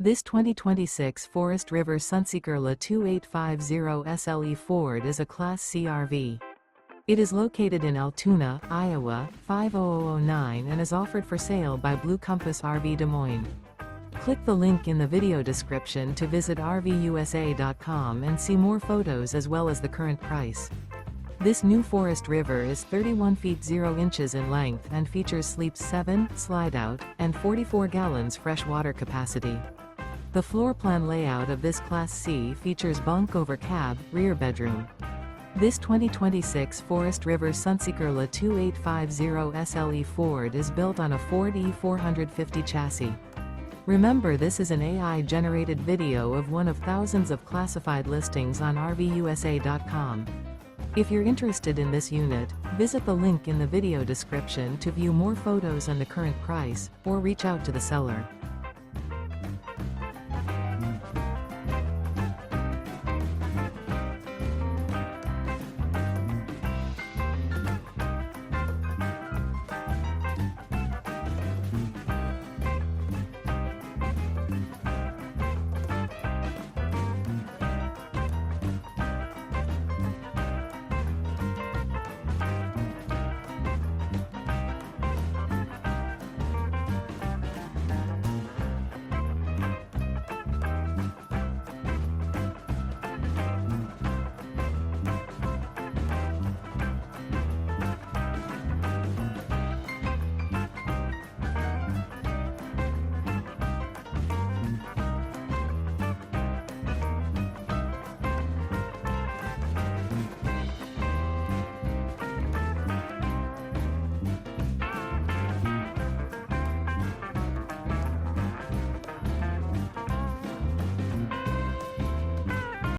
This 2026 Forest River Sunseeker La 2850 SLE Ford is a Class C RV. It is located in Altoona, Iowa, 50009 and is offered for sale by Blue Compass RV Des Moines. Click the link in the video description to visit RVUSA.com and see more photos as well as the current price. This new Forest River is 31 feet 0 inches in length and features sleeps 7, Slideout, and 44 gallons fresh water capacity. The floor plan layout of this Class C features bunk over cab, rear bedroom. This 2026 Forest River Sunseeker La 2850 SLE Ford is built on a Ford E450 chassis. Remember, this is an AI-generated video of one of thousands of classified listings on RVUSA.com. If you're interested in this unit, visit the link in the video description to view more photos and the current price, or reach out to the seller.